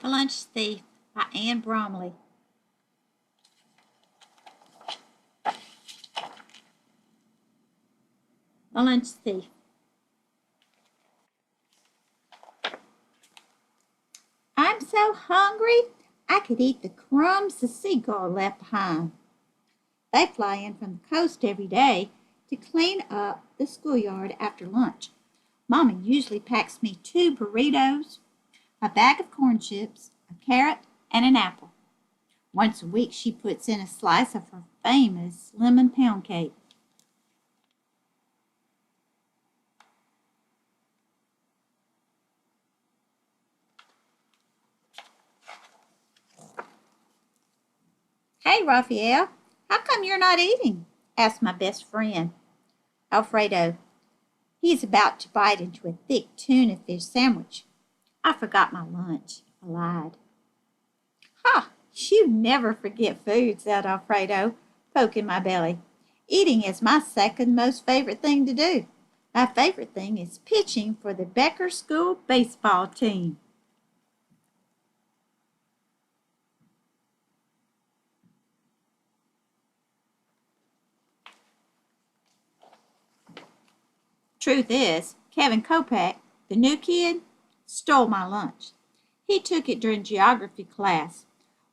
The Lunch Thief by Anne Bromley. The Lunch Thief. I'm so hungry, I could eat the crumbs the seagull left behind. They fly in from the coast every day to clean up the schoolyard after lunch. Mama usually packs me 2 burritos, a bag of corn chips, a carrot, and an apple. Once a week she puts in a slice of her famous lemon pound cake. Hey, Raphael, how come you're not eating? Asked my best friend, Alfredo. He's about to bite into a thick tuna fish sandwich. I forgot my lunch, I lied. Ha! You never forget food, said Alfredo, poking my belly. Eating is my second most favorite thing to do. My favorite thing is pitching for the Becker School baseball team. Truth is, Kevin Kopak, the new kid, stole my lunch. He took it during geography class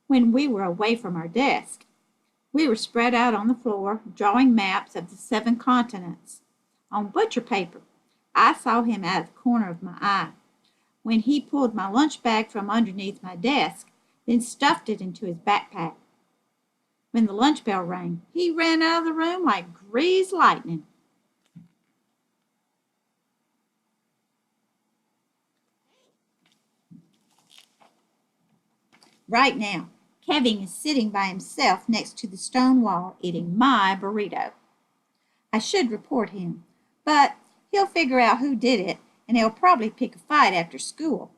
when we were away from our desk. We were spread out on the floor, drawing maps of the 7 continents on butcher paper. I saw him out of the corner of my eye when he pulled my lunch bag from underneath my desk, then stuffed it into his backpack. When the lunch bell rang, he ran out of the room like greased lightning. Right now, Kevin is sitting by himself next to the stone wall eating my burrito. I should report him, but he'll figure out who did it and he'll probably pick a fight after school.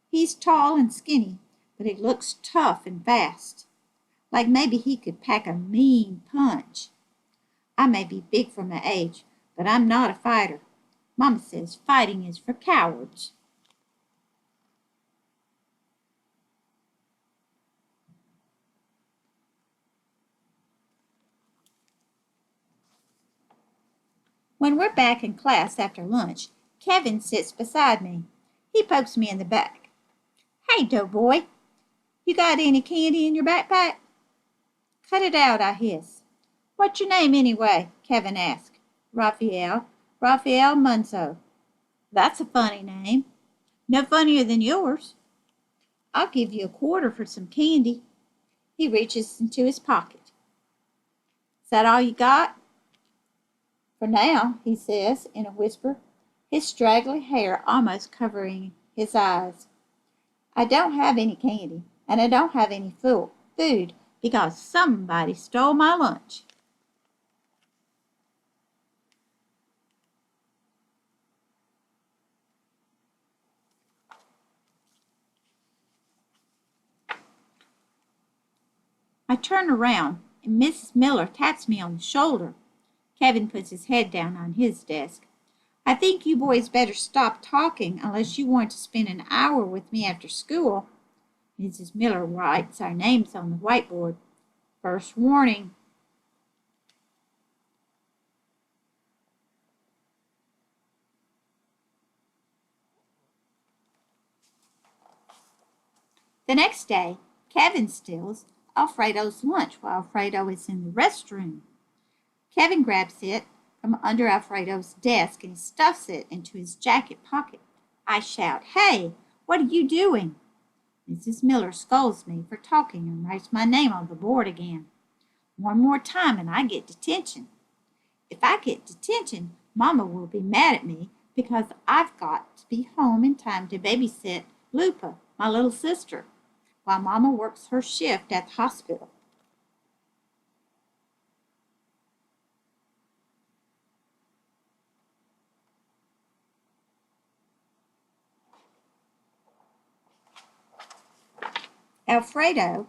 He's tall and skinny, but he looks tough and fast, like maybe he could pack a mean punch. I may be big for my age, but I'm not a fighter. Mama says fighting is for cowards. When we're back in class after lunch, Kevin sits beside me. He pokes me in the back. Hey, doughboy, you got any candy in your backpack? Cut it out, I hiss. What's your name anyway? Kevin asked. Raphael. Raphael Munso. That's a funny name. No funnier than yours. I'll give you a quarter for some candy. He reaches into his pocket. Is that all you got? For now, he says in a whisper, his straggly hair almost covering his eyes. I don't have any candy, and I don't have any food because somebody stole my lunch. I turn around, and Mrs. Miller taps me on the shoulder. Kevin puts his head down on his desk. I think you boys better stop talking unless you want to spend an hour with me after school. Mrs. Miller writes our names on the whiteboard. First warning. The next day, Kevin steals Alfredo's lunch while Alfredo is in the restroom. Kevin grabs it from under Alfredo's desk and stuffs it into his jacket pocket. I shout, Hey, what are you doing? Mrs. Miller scolds me for talking and writes my name on the board again. One more time and I get detention. If I get detention, Mama will be mad at me because I've got to be home in time to babysit Lupa, my little sister, while Mama works her shift at the hospital. Alfredo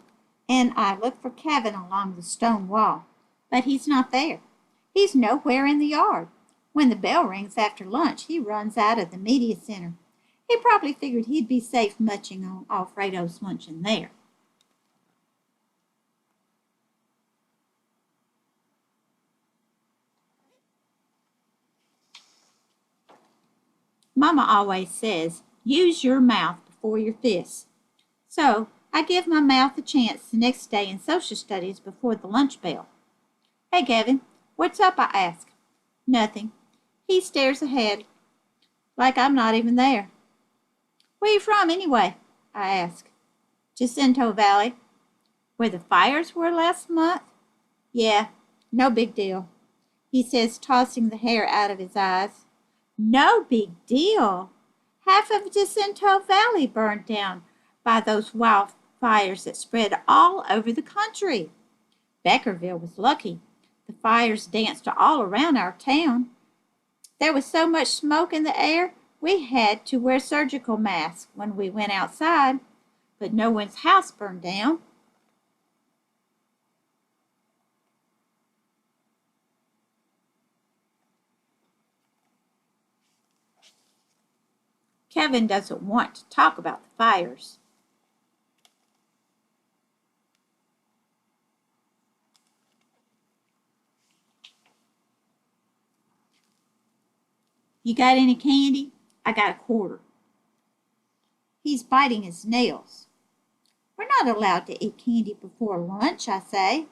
and I look for Kevin along the stone wall, but he's not there. He's nowhere in the yard. When the bell rings after lunch, he runs out of the media center. He probably figured he'd be safe munching on Alfredo's luncheon there. Mama always says, use your mouth before your fists. So I give my mouth a chance the next day in social studies before the lunch bell. Hey, Kevin, what's up? I ask. Nothing. He stares ahead like I'm not even there. Where you from anyway? I ask. Jacinto Valley. Where the fires were last month? Yeah, no big deal, he says, tossing the hair out of his eyes. No big deal. Half of Jacinto Valley burned down by those wildfires that spread all over the country. Beckerville was lucky. The fires danced all around our town. There was so much smoke in the air, we had to wear surgical masks when we went outside, but no one's house burned down. Kevin doesn't want to talk about the fires. You got any candy? I got a quarter. He's biting his nails. We're not allowed to eat candy before lunch, I say.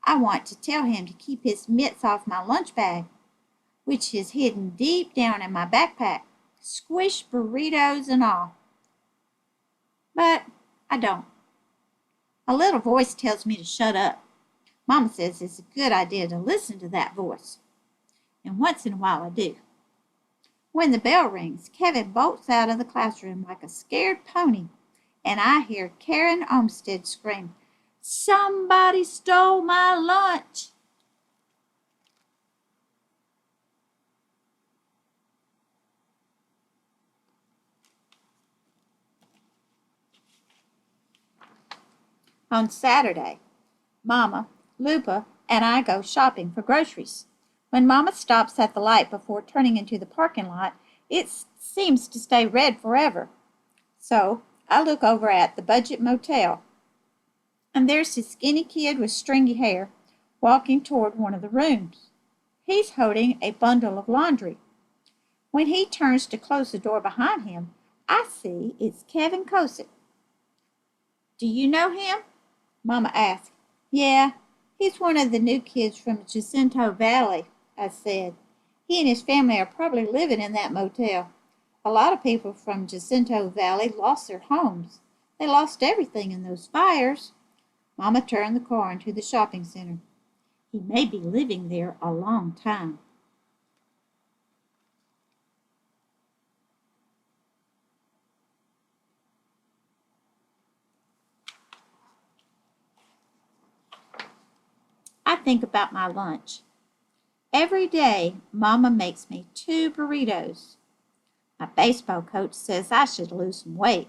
I want to tell him to keep his mitts off my lunch bag, which is hidden deep down in my backpack, squished burritos and all. But I don't. A little voice tells me to shut up. Mama says it's a good idea to listen to that voice. And once in a while I do. When the bell rings, Kevin bolts out of the classroom like a scared pony, and I hear Karen Olmsted scream, "Somebody stole my lunch!" On Saturday, Mama, Lupa, and I go shopping for groceries. When Mama stops at the light before turning into the parking lot, it seems to stay red forever. So I look over at the Budget Motel, and there's this skinny kid with stringy hair walking toward one of the rooms. He's holding a bundle of laundry. When he turns to close the door behind him, I see it's Kevin Cosett. Do you know him? Mama asked. Yeah, he's one of the new kids from Jacinto Valley, I said. He and his family are probably living in that motel. A lot of people from Jacinto Valley lost their homes. They lost everything in those fires. Mama turned the car into the shopping center. He may be living there a long time. I think about my lunch. Every day, Mama makes me 2 burritos. My baseball coach says I should lose some weight.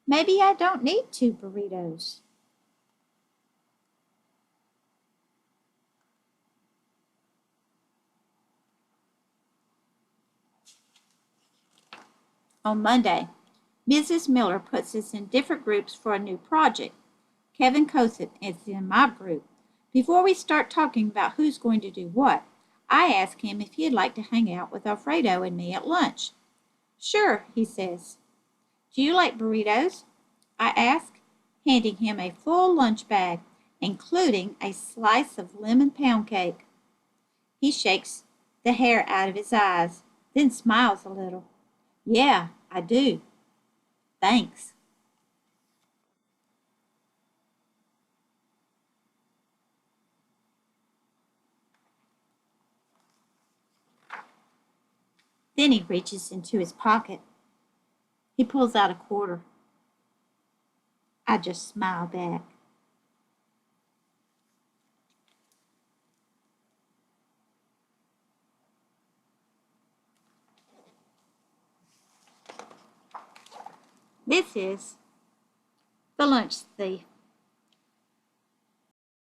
Maybe I don't need 2 burritos. On Monday, Mrs. Miller puts us in different groups for a new project. Kevin Cosett is in my group. Before we start talking about who's going to do what, I ask him if he'd like to hang out with Alfredo and me at lunch. Sure, he says. Do you like burritos? I ask, handing him a full lunch bag, including a slice of lemon pound cake. He shakes the hair out of his eyes, then smiles a little. Yeah, I do. Thanks. Then he reaches into his pocket. He pulls out a quarter. I just smile back. This is The Lunch Thief.